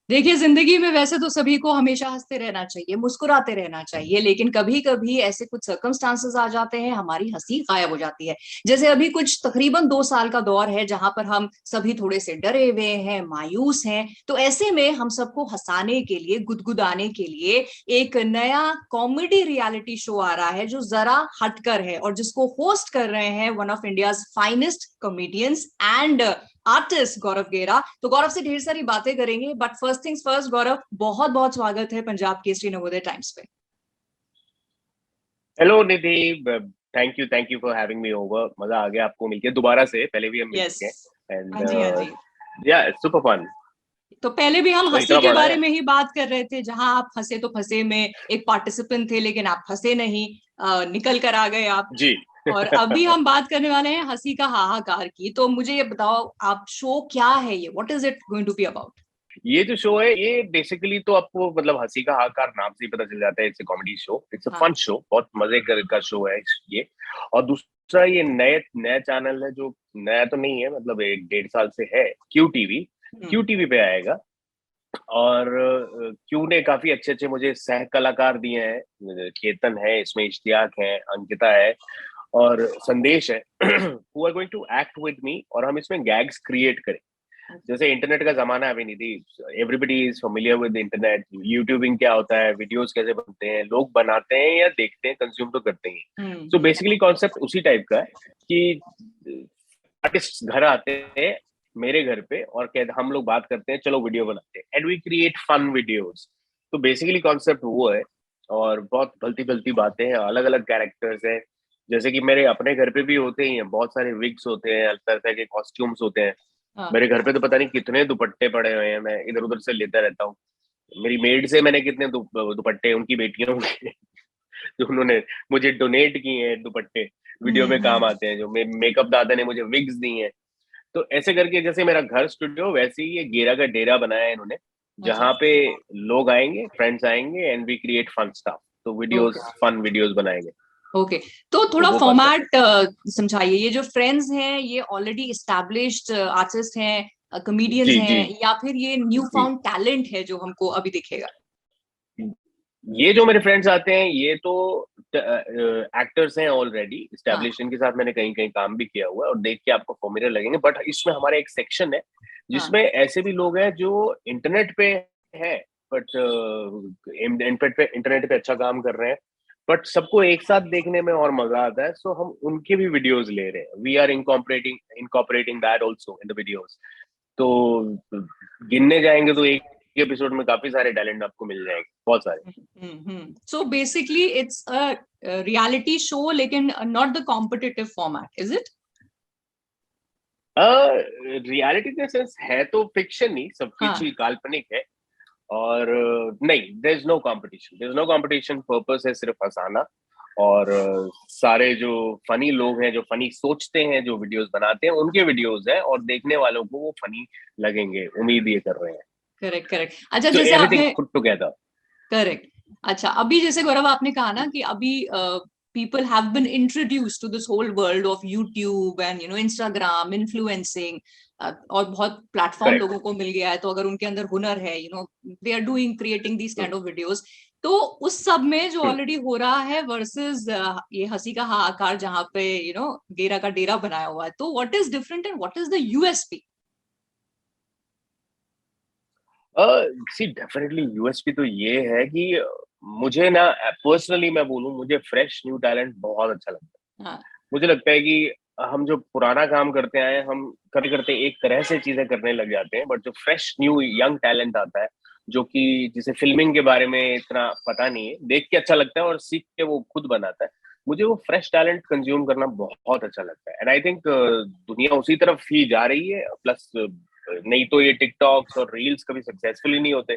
देखिए, जिंदगी में वैसे तो सभी को हमेशा हंसते रहना चाहिए, मुस्कुराते रहना चाहिए, लेकिन कभी कभी ऐसे कुछ सर्कमस्टांसेस आ जाते हैं, हमारी हंसी गायब हो जाती है। जैसे अभी कुछ तकरीबन 2 साल का दौर है जहां पर हम सभी थोड़े से डरे हुए हैं, मायूस हैं। तो ऐसे में हम सबको हंसाने के लिए, गुदगुदाने के लिए एक नया कॉमेडी रियलिटी शो आ रहा है जो जरा हटकर है, और जिसको होस्ट कर रहे हैं one of India's finest comedians and artist Gaurav Gera. तो गौरव से ढेर सारी बातें करेंगे, but first things first, Gaurav बहुत बहुत स्वागत है पंजाब केसरी नवोदय टाइम्स पे। Hello Nidhi. Thank you for having me over. मजा आ गया आपको मिलके दोबारा से, पहले भी हम मिल यस। चुके हैं। एंड हाँ जी, हाँ जी। या सुपर फन। तो पहले भी हम और हंसी इतना के बड़ा बारे है। में ही बात कर रहे थे, जहां आप हंसे तो फंसे में एक पार्टिसिपेंट थे, लेकिन आप फंसे नहीं, निकल कर आ गए आप। जी। और अभी हम बात करने वाले हैं हंसी का हाहाकार की। तो मुझे ये बताओ, आप शो क्या है ये, what is it going to be about? ये जो शो है ये बेसिकली तो आपको मतलब हंसी का हाकार नाम से ही पता चल जाता है। It's a comedy show, it's a fun हाँ। शो, बहुत मजे का शो है ये। और दूसरा ये नए नया चैनल है, जो नया तो नहीं है, मतलब 1-1.5 साल से है। Q TV. हम्म। क्यू टीवी पे आएगा। और क्यू ने काफी अच्छे अच्छे मुझे सह कलाकार दिए हैं। केतन है इसमें, इश्तियाक है, अंकिता है और संदेश है। Who are going to act with me, और हम इसमें गैग्स क्रिएट करें। जैसे इंटरनेट का जमाना है अभी Nidhi, everybody is familiar with internet. YouTubing क्या होता है, वीडियोस कैसे बनते हैं, लोग बनाते हैं या देखते हैं, कंज्यूम तो करते ही। सो हम्म। बेसिकली कॉन्सेप्ट उसी टाइप का है कि आर्टिस्ट घर आते हैं मेरे घर पे और कहते हम लोग बात करते हैं, चलो वीडियो बनाते हैं, and we create fun videos. तो बेसिकली कॉन्सेप्ट वो है। और बहुत भलती भलती बातें हैं, अलग अलग कैरेक्टर्स हैं। जैसे कि मेरे अपने घर पे भी होते ही हैं, बहुत सारे विग्स होते हैं, अलग तरह के कॉस्ट्यूम्स होते हैं। हाँ। मेरे घर पे तो पता नहीं कितने दुपट्टे पड़े हुए हैं, मैं इधर उधर से लेता रहता हूँ। मेरी मेड से मैंने कितने दुपट्टे उनकी बेटियों के जो उन्होंने मुझे डोनेट किए हैं दुपट्टे, वीडियो में काम हम्म। आते हैं। जो मेकअप दादा ने मुझे विग्स दी हैं। तो ऐसे करके जैसे मेरा घर स्टूडियो, वैसे ही ये गेरा का डेरा बनाया है इन्होंने, अच्छा। जहाँ पे लोग आएंगे, फ्रेंड्स आएंगे, and we create fun stuff. तो ओके। वीडियोस, फन वीडियोस बनाएंगे। ओके। तो तो थोड़ा वो कॉन्सेप्ट है। फॉर्मेट समझाइए। ये जो फ्रेंड्स हैं, ये ऑलरेडी एस्टैब्लिश्ड आर्टिस्ट हैं, कॉमेडियंस जी जी हैं, या फिर ये न्यू जी। फाउंड टैलेंट है जो हमको अभी दिखेगा? ये जो मेरे फ्रेंड्स आते हैं ये तो एक्टर्स हैं ऑलरेडी हाँ। स्टैब्लिश, इनके साथ मैंने कहीं कहीं काम भी किया हुआ है, और देख के आपको फॉर्मुला लगेंगे। बट इसमें हमारा एक सेक्शन है हाँ। जिसमें ऐसे भी लोग हैं जो इंटरनेट पे हैं, बट इंटरनेट पे अच्छा काम कर रहे हैं, बट सबको एक साथ देखने में और मजा आता है। सो हम उनके भी वीडियोस ले रहे हैं। We are incorporating that also in the videos. तो गिनने जाएंगे तो एक एपिसोड में काफी सारे टैलेंट आपको मिल जाएंगे, बहुत सारे। So basically it's a reality show, लेकिन not the competitive format, is it? Reality के सेंस है तो फिक्शन ही, सब कुछ हाँ। ही काल्पनिक है। और नहीं, there is no competition. Purpose है सिर्फ हंसाना। और सारे जो फनी लोग हैं, जो फनी सोचते हैं, जो वीडियोस बनाते हैं, उनके वीडियोस हैं, और देखने वालों को वो फनी लगेंगे, उम्मीद ये कर रहे हैं। Correct, correct. अच्छा, सो जैसे एवरीथिंग आपने पुट टुगेदर। करेक्ट। अच्छा, अभी जैसे गौरव आपने कहा ना कि अभी people have been introduced to this whole world of YouTube and Instagram influencing, और बहुत प्लेटफॉर्म करेक्ट। लोगों को मिल गया है। तो अगर उनके अंदर हुनर है, they are doing creating these kind of videos. तो उस सब में जो ऑलरेडी हो रहा है वर्सेस ये हंसी का हाहाकार, जहाँ पे गेरा का डेरा बनाया हुआ है, तो what is different and what is the USP? See definitely USP तो ये है कि मुझे ना, पर्सनली मैं बोलूं, मुझे फ्रेश न्यू टैलेंट बहुत अच्छा लगता है। हाँ। मुझे लगता है कि हम जो पुराना काम करते आए हैं, हम करते करते एक तरह से चीजें करने लग जाते हैं, बट जो फ्रेश न्यू यंग टैलेंट आता है, जो कि जिसे फिल्मिंग के बारे में इतना पता नहीं है, देख के अच्छा लगता है और सीख के वो खुद बनाता है, मुझे वो फ्रेश टैलेंट कंज्यूम करना बहुत अच्छा लगता है। एंड आई थिंक दुनिया उसी तरफ ही जा रही है। प्लस नहीं तो ये टिकटॉक्स और रील्स कभी सक्सेसफुल ही नहीं होते।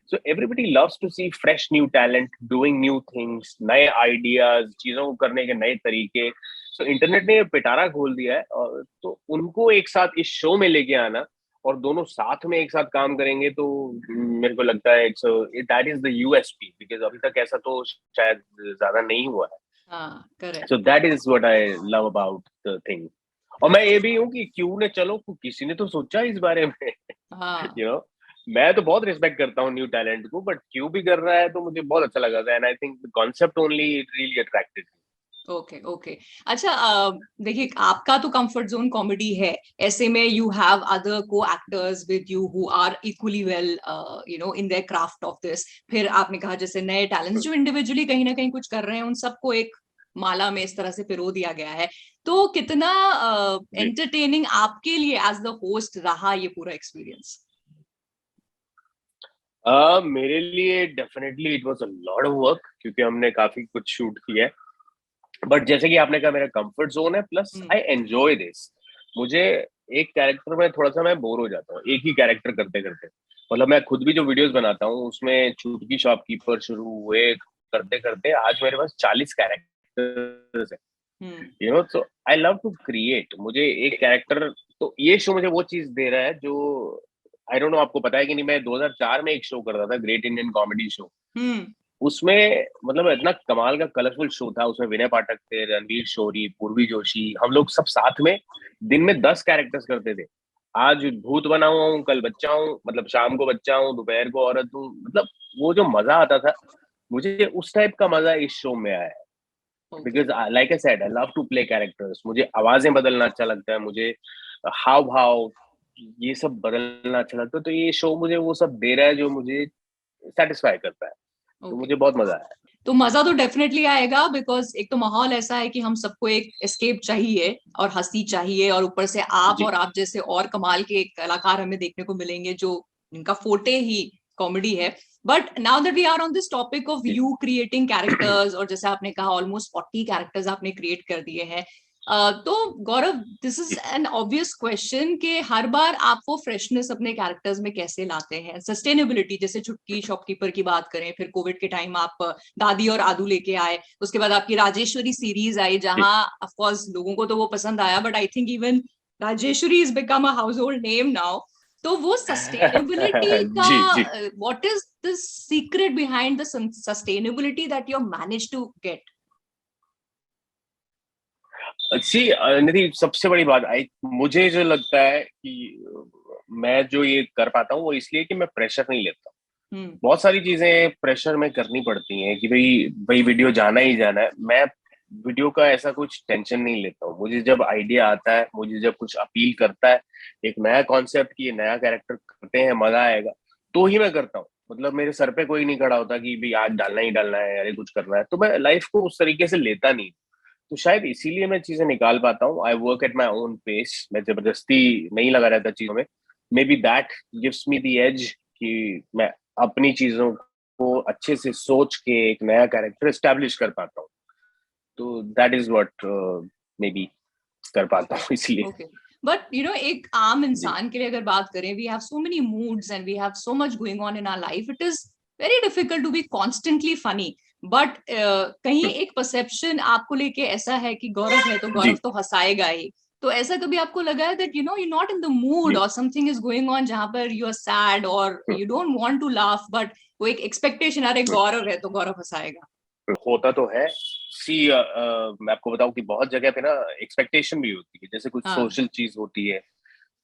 So everybody loves to see fresh new talent doing new things, नए आइडियाज, चीजों को करने के नए तरीके। सो इंटरनेट ने पिटारा खोल दिया है, और तो उनको एक साथ इस शो में लेके आना, और दोनों साथ में एक साथ काम करेंगे, तो मेरे को लगता है it's that is the USP, because अभी तक ऐसा तो शायद ज्यादा नहीं हुआ है। हाँ। Correct. So that is what I love about the thing. और मैं ये भी हूँ कि क्यों ने, चलो किसी ने तो सोचा इस बारे में। हाँ। यू नो मैं तो बहुत रिस्पेक्ट करता हूँ न्यू टैलेंट को, बट क्यों भी कर रहा है तो मुझे बहुत अच्छा लगा था, and I think the concept only it really attracted. Okay okay. अच्छा, देखिए आपका तो कंफर्ट जोन कॉमेडी है, ऐसे में यू हैव अदर को actors with you who are equally well in their craft of this. फिर आपने कहा जैसे नए टैलेंट्स जो इंडिविजुअली कहीं ना कहीं कुछ कर रहे हैं, उन सबको एक माला में इस तरह से पिरो दिया गया है। तो कितना जी। एंटरटेनिंग आपके लिए एज द होस्ट रहा ये पूरा एक्सपीरियंस? मेरे लिए definitely it was a lot of work, क्योंकि हमने काफी कुछ शूट किया है। बट जैसे कि आपने कहा, मेरा कंफर्ट जोन है, प्लस आई एंजॉय दिस। मुझे एक कैरेक्टर में थोड़ा सा मैं बोर हो जाता हूँ एक ही कैरेक्टर करते करते। मतलब मैं खुद भी जो वीडियोस बनाता हूँ उसमें चुटकी शॉपकीपर शुरू हुए, करते करते आज मेरे पास 40 कैरेक्टर्स है। You know, so I love to create. मुझे एक कैरेक्टर, तो ये शो मुझे वो चीज दे रहा है जो, आई डोंट नो आपको पता है कि नहीं, मैं 2004 में एक शो करता था, ग्रेट इंडियन कॉमेडी शो। हम्म। उसमें मतलब इतना कमाल का कलरफुल शो था। उसमें विनय पाठक थे, रणवीर शोरी, पूर्वी जोशी, हम लोग सब साथ में दिन में 10 कैरेक्टर्स करते थे। आज भूत बना हुआ हूँ, कल बच्चा हूँ, मतलब शाम को बच्चा हूँ, दोपहर को औरत हूँ। मतलब वो जो मजा आता था, मुझे उस टाइप का मजा इस शो में आया है। Okay. Because like I said, I love to play characters. मुझे आवाजें बदलना अच्छा लगता है, मुझे हाव भाव ये सब बदलना अच्छा लगता है। तो ये शो मुझे वो सब दे रहा है जो मुझे सेटिस्फाई करता है। तो ओके। मुझे बहुत मजा आया। तो मजा तो डेफिनेटली आएगा, बिकॉज एक तो माहौल ऐसा है कि हम सबको एक एस्केप चाहिए और हंसी चाहिए, और ऊपर से आप जी। और आप जैसे और कमाल के कलाकार हमें देखने को मिलेंगे जो इनका फोटे ही कॉमेडी है। But now that we are on this topic of जी। यू क्रिएटिंग कैरेक्टर्स, और जैसे आपने कहा ऑलमोस्ट 40 कैरेक्टर्स आपने क्रिएट कर दिए हैं। तो Gaurav, this is an obvious question कि हर बार आप वो फ्रेशनेस अपने कैरेक्टर्स में कैसे लाते हैं, सस्टेनेबिलिटी, जैसे चुटकी शॉपकीपर की बात करें, फिर कोविड के टाइम आप दादी और आदू लेके आए, उसके बाद आपकी राजेश्वरी सीरीज आई जी। जहां ऑफ कोर्स लोगों को तो वो पसंद आया, but I think even Rajeshwari is become a household name now. तो वो सस्टेनेबिलिटी का, जी। जी। What is the secret behind the sustainability that you manage to get? See Nidhi, सबसे बड़ी बात आई, मुझे जो लगता है कि मैं जो ये कर पाता हूँ वो इसलिए कि मैं प्रेशर नहीं लेता। हम्म। बहुत सारी चीजें प्रेशर में करनी पड़ती हैं कि भाई भाई वीडियो जाना ही जाना है। मैं वीडियो का ऐसा कुछ टेंशन नहीं लेता हूँ। मुझे जब आइडिया आता है, मुझे जब कुछ अपील करता है, एक नया कॉन्सेप्ट की नया कैरेक्टर करते हैं, मजा आएगा, तो ही मैं करता हूँ। मतलब मेरे सर पे कोई नहीं खड़ा होता कि भाई आज डालना ही डालना है, अरे कुछ करना है, तो मैं लाइफ को उस तरीके से लेता नहीं। तो शायद इसीलिए मैं चीजें निकाल पाता हूँ। I work at my own pace, मैं जबरदस्ती नहीं लगा रहता चीजों में। Maybe that gives me the edge कि मैं अपनी चीजों को अच्छे से सोच के एक नया कैरेक्टर एस्टेब्लिश कर पाता हूँ। तो that is what may be कर पाता ओके हूँ इसलिए। ओके। बट एक आम जी। इंसान के लिए अगर बात करें, we have so many moods and we have so much going on in our life, it is very difficult to be constantly funny. But कहीं एक परसेप्शन आपको लेके ऐसा है कि गौरव है तो गौरव जी। तो हंसाएगा ही। तो ऐसा कभी आपको लगा है that you not in the mood जी। और समथिंग इज गोइंग ऑन जहां पर यू आर सैड और you don't want to laugh, but वो एक एक्सपेक्टेशन, अरे गौरव है तो गौरव हंसाएगा? होता तो है। सी मैं आपको बताऊं कि बहुत जगह पे ना एक्सपेक्टेशन भी होती है, जैसे कुछ हाँ। सोशल चीज होती है,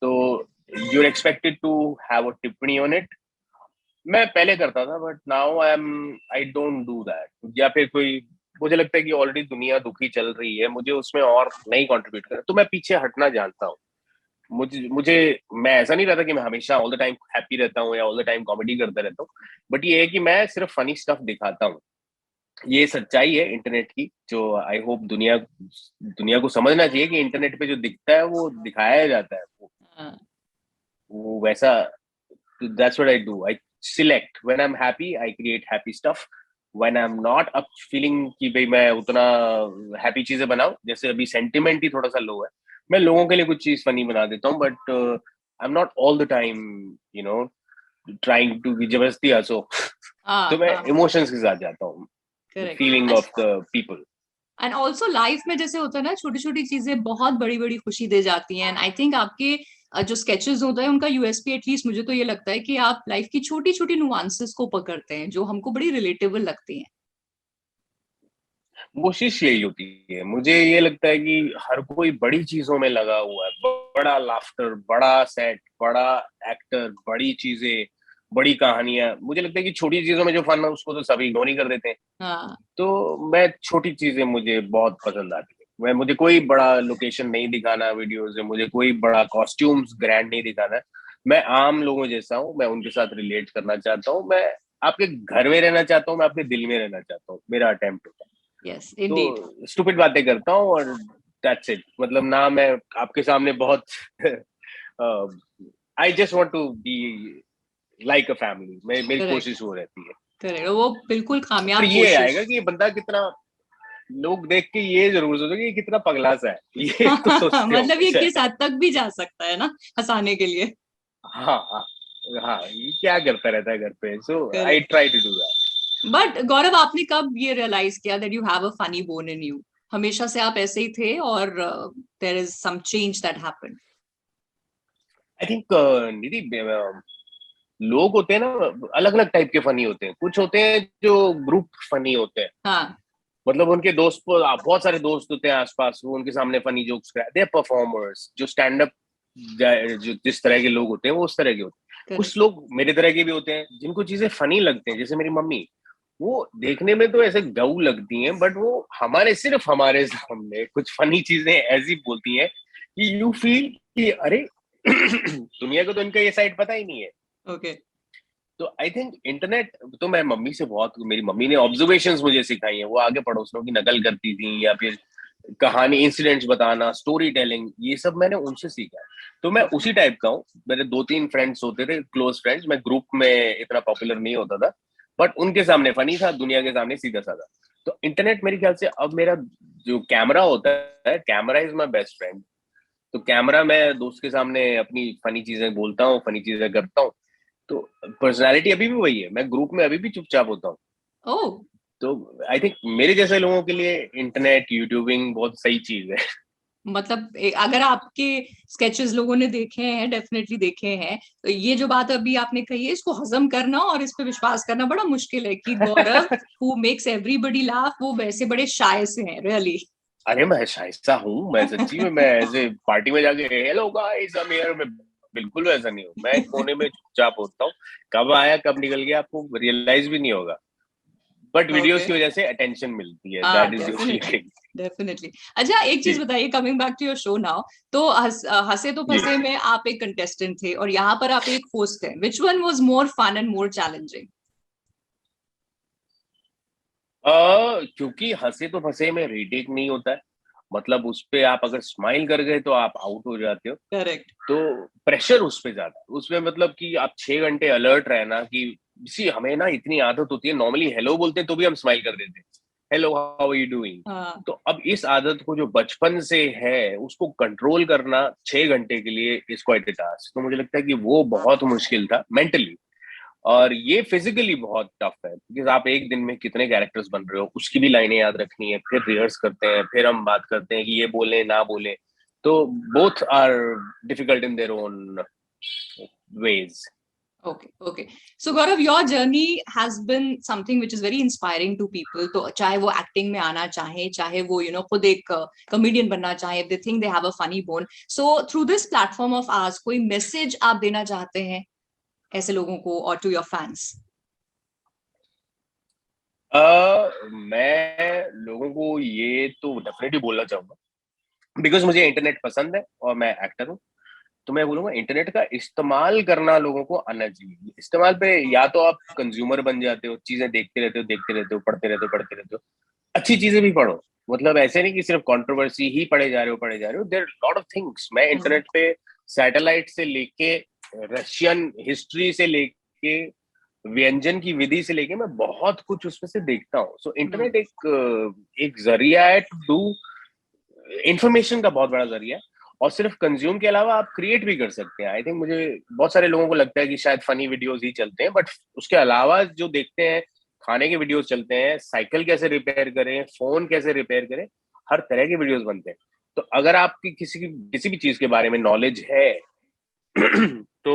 तो you are expected to have a टिप्पणी ऑन इट। मैं पहले करता था, but now I don't do that. या फिर कोई, मुझे लगता है कि ऑलरेडी दुनिया दुखी चल रही है, मुझे उसमें और नहीं कंट्रीब्यूट करना, तो मैं पीछे हटना जानता हूँ। मुझे मुझे मैं ऐसा नहीं रहता कि मैं हमेशा ऑल द टाइम हैप्पी रहता हूँ या ऑल द टाइम कॉमेडी करता रहता हूँ। बट ये है कि मैं सिर्फ फनी स्टफ दिखाता हूँ। ये सच्चाई है इंटरनेट की, जो आई होप दुनिया दुनिया को समझना चाहिए कि इंटरनेट पे जो दिखता है वो दिखाया जाता है। हाँ। वो वैसा, that's what I do. I select when I'm happy, I create happy stuff. When I'm not up feeling कि भाई मैं उतना हैप्पी चीजें बनाऊं, जैसे अभी सेंटिमेंट ही थोड़ा सा लो है, मैं लोगों के लिए कुछ चीज फनी बना देता हूँ। But I am not all the time you know trying to जबरदस्ती हंसो। तो हाँ। मैं हाँ। इमोशंस के साथ जाता हूँ, the feeling correct. Of the people. And also life में जैसे होता है ना, छोटी छोटी चीजें बहुत बड़ी बड़ी खुशी दे जाती हैं, एंड आई थिंक आपके जो स्केचेस होता है उनका यूएसपी, एटलीस्ट मुझे तो ये लगता है कि आप लाइफ की छोटी छोटी नुआंसेस को पकड़ते हैं जो हमको बड़ी रिलेटेबल लगती हैं। कोशिश यही होती है। मुझे ये लगता है कि हर कोई बड़ी चीजों में लगा हुआ है, बड़ा लाफ्टर, बड़ा सेट, बड़ा एक्टर, बड़ी चीजें, बड़ी कहानियां, मुझे लगता है कि छोटी चीजों में जो फन है उसको तो सभी इग्नोर ही कर देते हैं। हाँ। तो मैं छोटी चीजें मुझे बहुत पसंद आती है। मैं मुझे कोई बड़ा लोकेशन नहीं दिखाना वीडियोस में, मुझे कोई बड़ा कॉस्ट्यूम्स ग्रैंड नहीं दिखाना है। मैं आम लोगों जैसा हूँ, मैं उनके साथ रिलेट करना चाहता हूँ, मैं आपके घर में रहना चाहता हूँ, मैं आपके दिल में रहना चाहता हूँ, मेरा अटेम्प्ट होता है। Yes Indeed. तो स्टूपिड बातें करता हूँ और दैट्स इट। मतलब ना मैं आपके सामने बहुत I just want to be like a family, मेरी करेक्ट। कोशिश वो रहती है। करेक्ट, वो बिल्कुल और कामयाब ये कोशिश। आएगा कि ये बंदा कितना, लोग देख के ये जरूर सोचो कि ये कितना पगला सा है, ये तो सोचते मतलब होंगे ये किस शायद। हद तक भी जा सकता है ना हंसाने के लिए। हाँ हाँ हाँ, ये क्या करता रहता है घर पे, so I correct. Try to do that. But Gaurav, आपने कब ये रियलाइज किया that you have a funny bone in you? हमेशा से आप ऐसे ही थे और there is some change that happened? I think Nidhi, लोग होते हैं ना, अलग अलग टाइप के फनी होते हैं। कुछ होते हैं जो ग्रुप फनी होते हैं, हाँ। मतलब उनके दोस्त को, बहुत सारे दोस्त होते हैं आसपास, वो उनके सामने फनी जोक्स कर, दे परफॉर्मर्स। जो स्टैंड अप, जो जिस तरह के लोग होते हैं वो उस तरह के होते हैं। कुछ करेक्ट। लोग मेरे तरह के भी होते हैं जिनको चीजें फनी लगते हैं, जैसे मेरी मम्मी। वो देखने में तो ऐसे गऊ लगती हैं, बट वो हमारे, सिर्फ हमारे सामने कुछ फनी चीजें ऐसी बोलती हैं कि यू फील कि अरे दुनिया को तो इनका ये साइड पता ही नहीं है। ओके। तो आई थिंक इंटरनेट, तो मैं मम्मी से बहुत, मेरी मम्मी ने ऑब्जर्वेशंस मुझे सिखाई है। वो आगे पड़ोसियों की नकल करती थी, या फिर कहानी, इंसिडेंट्स बताना, स्टोरी टेलिंग, ये सब मैंने उनसे सीखा है। तो मैं ओके। उसी टाइप का हूँ। मेरे दो तीन फ्रेंड्स होते थे, क्लोज फ्रेंड्स। मैं ग्रुप में इतना पॉपुलर नहीं होता था, बट उनके सामने फनी था, दुनिया के सामने सीधा साधा। तो इंटरनेट मेरे ख्याल से अब मेरा जो कैमरा होता है, camera is my best friend. तो कैमरा, मैं दोस्त के सामने अपनी फनी चीजें बोलता हूँ, फनी चीजें करता हूँ। तो पर्सनालिटी अभी भी वही है, मैं ग्रुप में अभी भी चुपचाप होता हूँ। ओह। तो आई थिंक मेरे जैसे लोगों के लिए इंटरनेट, यूट्यूबिंग बहुत सही चीज है। मतलब अगर आपके स्केचेस लोगों ने देखे हैं, डेफिनेटली देखे हैं, तो ये जो बात अभी आपने कही है, इसको हजम करना और इस पे विश्वास करना बड़ा मुश्किल है कि गौरव हु मेक्स एवरीबॉडी लाफ वो वैसे बड़े शाय से हैं, रियली। अरे मैं शाइस्ता हूँ, मैं सच्ची में, मैं ऐसे पार्टी में जाके hello guys I am here, मैं बिल्कुल वैसा नहीं हूँ। मैं एक कोने में चुपचाप होता हूँ, कब आया कब निकल गया आपको रियलाइज भी नहीं होगा। But videos okay. की वजह से अटेंशन मिलती है, हाँ that is the only definitely. Thing. Definitely. अच्छा एक चीज जी बताइए, coming back to your show now, तो हंसे तो जी। फंसे में आप एक कंटेस्टेंट थे और यहाँ पर आप एक होस्ट हैं, which one was more fun and more challenging? क्योंकि हंसे तो फंसे में रीटेक नहीं होता है। मतलब उस पे आप अगर स्माइल कर गए तो आप आउट हो जाते हो। करेक्ट। तो प्रेशर उस पे ज्यादा है, उसमें मतलब कि आप 6 घंटे अलर्ट रहना कि, सी हमें ना इतनी आदत होती है, नॉर्मली हेलो बोलते हैं तो भी हम स्माइल कर देते हैं, hello how are you doing. हाँ। तो अब इस आदत को जो बचपन से है उसको कंट्रोल करना 6 घंटे के लिए इज क्वाइट अ टास्क। तो मुझे लगता है कि वो बहुत मुश्किल था मेंटली। और ये फिजिकली बहुत टफ है, क्योंकि आप एक दिन में कितने कैरेक्टर्स बन रहे हो, उसकी भी लाइनें याद रखनी है, फिर रिहर्स करते हैं, फिर हम बात करते हैं कि ये बोले ना बोले। तो both are difficult in their own ways. Okay, okay. So Gaurav, your journey has been something which is very inspiring to people. तो चाहे वो एक्टिंग में आना चाहे, चाहे वो खुद एक कॉमेडियन बनना चाहे, if they think they have a funny bone. So through this platform of ours, कोई मैसेज आप देना चाहते हैं ऐसे लोगों को और to your fans? मैं लोगों को ये तो डेफिनेटली बोलना चाहूंगा, बिकॉज मुझे इंटरनेट पसंद है और मैं एक्टर हूँ। तो मैं बोलूंगा इंटरनेट का इस्तेमाल करना लोगों को आना चाहिए। इस्तेमाल पे या तो आप कंज्यूमर बन जाते हो, चीजें देखते रहते हो, देखते रहते हो, पढ़ते रहते हो, पढ़ते रहते हो। अच्छी चीजें भी पढ़ो, मतलब ऐसे नहीं कि सिर्फ कंट्रोवर्सी ही पढ़े जा रहे हो, पढ़े जा रहे हो। There lot of things. मैं इंटरनेट पे सैटेलाइट से लेके, रशियन हिस्ट्री से लेके, व्यंजन की विधि से लेके, मैं बहुत कुछ उसमें से देखता हूँ। सो इंटरनेट एक जरिया है टू डू, इंफॉर्मेशन का बहुत बड़ा जरिया है। और सिर्फ कंज्यूम के अलावा आप क्रिएट भी कर सकते हैं। आई थिंक, मुझे बहुत सारे लोगों को लगता है कि शायद फनी वीडियोस ही चलते हैं, बट उसके अलावा जो देखते हैं, खाने के वीडियोस चलते हैं, साइकिल कैसे रिपेयर करें, फोन कैसे रिपेयर करें, हर तरह के वीडियोस बनते हैं। तो अगर आपकी किसी भी चीज के बारे में नॉलेज है तो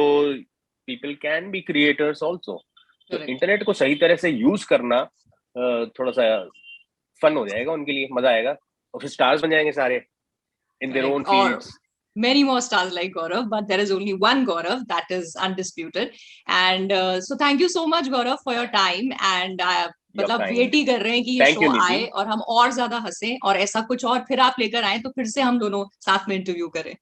people can be creators also. तो करेक्ट। इंटरनेट को सही तरह से यूज करना थोड़ा सा फन हो जाएगा उनके लिए, मजा आएगा, और फिर स्टार्स बन जाएंगे सारे इन देयर ओन करेक्ट। और fields. many more stars like Gaurav, but there is only one Gaurav, that is undisputed. And so thank you so much Gaurav for your time, and You're मतलब kind. Wait ही कर रहे हैं कि ये Thank show you, Nidhi. आए और हम और ज्यादा हंसे, और ऐसा कुछ और फिर आप लेकर आए तो फिर से हम दोनों साथ में इंटरव्यू करें.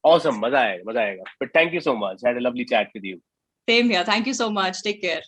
Awesome. मजा आएगा, मजा आएगा. But thank you so much. Had a lovely chat with you. Same here. Thank you so much. Take care.